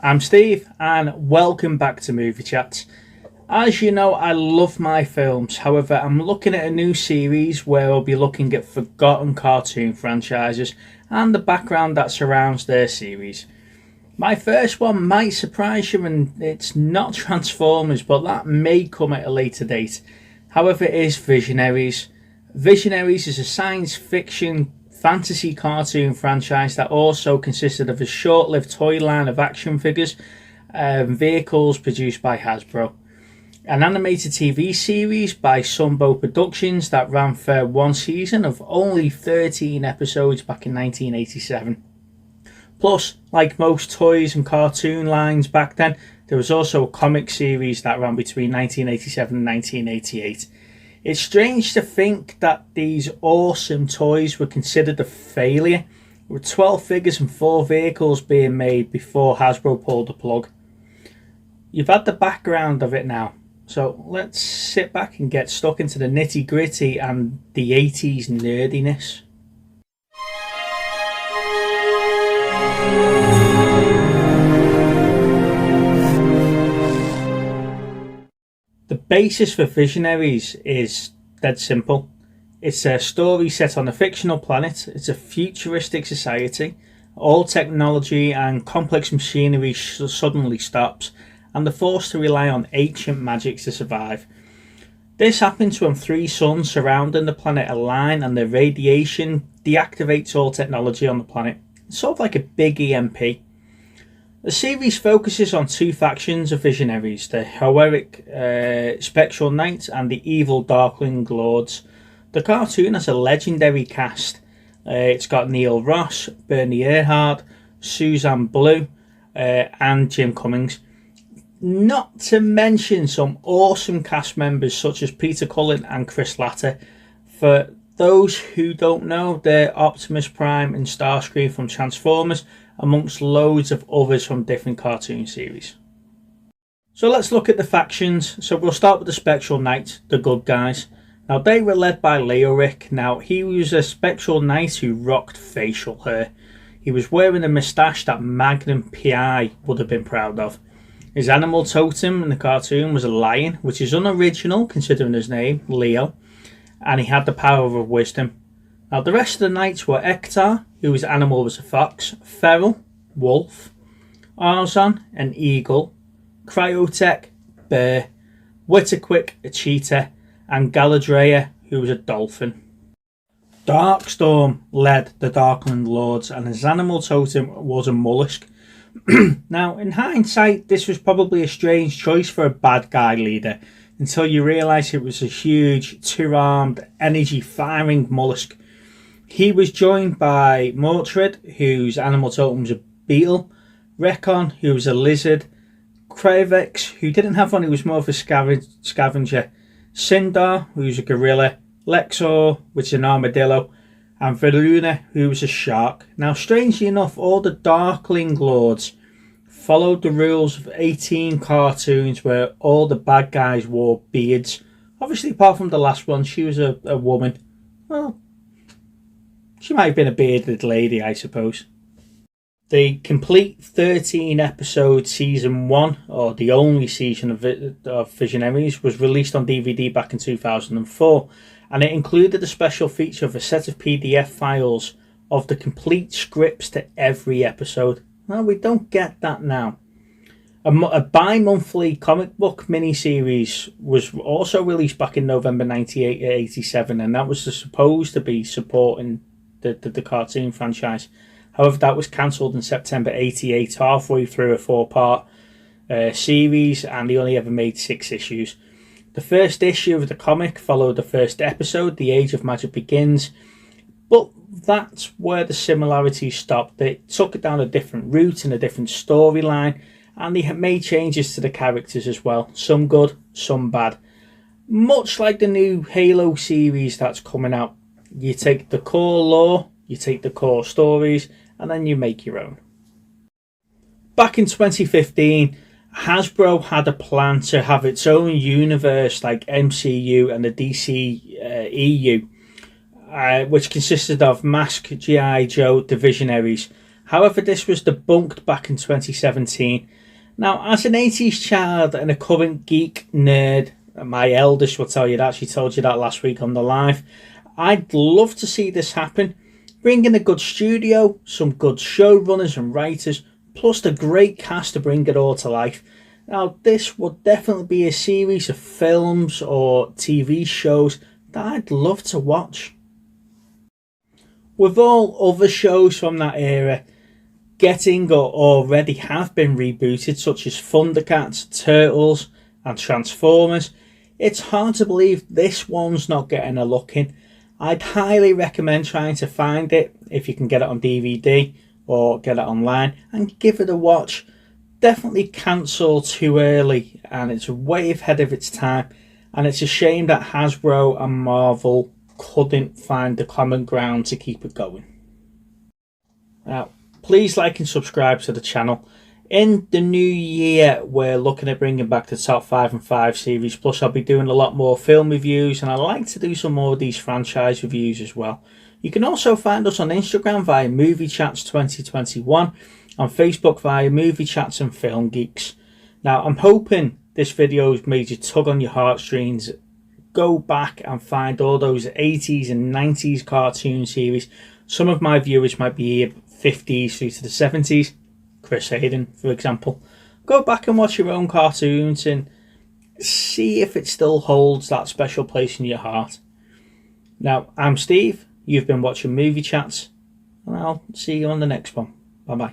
I'm Steve and welcome back to Movie Chats. As you know, I love my films. However, I'm looking at a new series where I'll be looking at forgotten cartoon franchises and the background that surrounds their series. My first one might surprise you, and it's not Transformers, but that may come at a later date. However, it is Visionaries. Visionaries is a science fiction fantasy cartoon franchise that also consisted of a short-lived toy line of action figures and vehicles produced by Hasbro. An animated TV series by Sunbow Productions that ran for one season of only 13 episodes back in 1987. Plus, like most toys and cartoon lines back then, there was also a comic series that ran between 1987 and 1988. It's strange to think that these awesome toys were considered a failure, with 12 figures and 4 vehicles being made before Hasbro pulled the plug. You've had the background of it now, so let's sit back and get stuck into the nitty gritty and the 80s nerdiness. The basis for Visionaries is dead simple. It's a story set on a fictional planet. It's a futuristic society. All technology and complex machinery suddenly stops, and they're forced to rely on ancient magic to survive. This happens when 3 suns surrounding the planet align and the radiation deactivates all technology on the planet. It's sort of like a big EMP. The series focuses on 2 factions of Visionaries, the heroic Spectral Knights and the evil Darkland Lords. The cartoon has a legendary cast. It's got Neil Ross, Bernie Earhart, Suzanne Blue and Jim Cummings. Not to mention some awesome cast members such as Peter Cullen and Chris Latta. For those who don't know, they're Optimus Prime and Starscream from Transformers, amongst loads of others from different cartoon series. So let's look at the factions. So we'll start with the Spectral Knights, the good guys. Now they were led by Leoric. Now he was a Spectral Knight who rocked facial hair. He was wearing a moustache that Magnum PI would have been proud of. His animal totem in the cartoon was a lion, which is unoriginal considering his name, Leo, and he had the power of wisdom. Now the rest of the knights were Ektar, whose animal was a fox, Feral, wolf, Arzon, an eagle, Cryotech, bear, Witterquick, a cheetah, and Galadriel, who was a dolphin. Darkstorm led the Darkland Lords, and his animal totem was a mollusk. Now, in hindsight, this was probably a strange choice for a bad guy leader, until you realise it was a huge, 2-armed, energy-firing mollusk. He was joined by Mortred, whose animal totem was a beetle, Recon, who was a lizard, Kravex, who didn't have one, he was more of a scavenger, Sindar, who's a gorilla, Lexor, which is an armadillo, and Veruna, who was a shark. Now, strangely enough, all the Darkling Lords followed the rules of 18 cartoons where all the bad guys wore beards. Obviously, apart from the last one, she was a woman. Well, she might have been a bearded lady, I suppose. The complete 13 episode season 1, or the only season of Visionaries, was released on DVD back in 2004, and it included a special feature of a set of PDF files of the complete scripts to every episode. Well, we don't get that now. A bi-monthly comic book miniseries was also released back in November 1987, and that was supposed to be supporting the cartoon franchise. However, that was cancelled in September 88, halfway through a 4-part series, and they only ever made 6 issues. The first issue of the comic followed the first episode, The Age of Magic Begins, but that's where the similarities stopped. They took it down a different route and a different storyline, and they made changes to the characters as well. Some good, some bad. Much like the new Halo series that's coming out. You take the core lore, you take the core stories, and then you make your own. Back in 2015, Hasbro had a plan to have its own universe like MCU and the DC EU, which consisted of Mask, G.I. Joe, the Visionaries. However, this was debunked back in 2017, Now, as an 80s child and a current geek nerd, my eldest will tell you that, she told you that last week on the live, I'd love to see this happen. Bring in a good studio, some good showrunners and writers, plus the great cast to bring it all to life. Now, this would definitely be a series of films or TV shows that I'd love to watch. With all other shows from that era getting or already have been rebooted, such as Thundercats, Turtles and Transformers, it's hard to believe this one's not getting a look in. I'd highly recommend trying to find it if you can get it on DVD or get it online and give it a watch. Definitely cancel too early, and it's way ahead of its time, and it's a shame that Hasbro and Marvel couldn't find the common ground to keep it going. Now, please like and subscribe to the channel. In the new year, we're looking at bringing back the Top 5 and 5 series, plus I'll be doing a lot more film reviews, and I like to do some more of these franchise reviews as well. You can also find us on Instagram via Movie Chats 2021, on Facebook via Movie Chats and Film Geeks. Now, I'm hoping this video has made you tug on your heartstrings. Go back and find all those 80s and 90s cartoon series. Some of my viewers might be 50s through to the 70s. Chris Hayden, for example. Go back and watch your own cartoons and see if it still holds that special place in your heart. Now, I'm Steve. You've been watching Movie Chats, and I'll see you on the next one. Bye bye.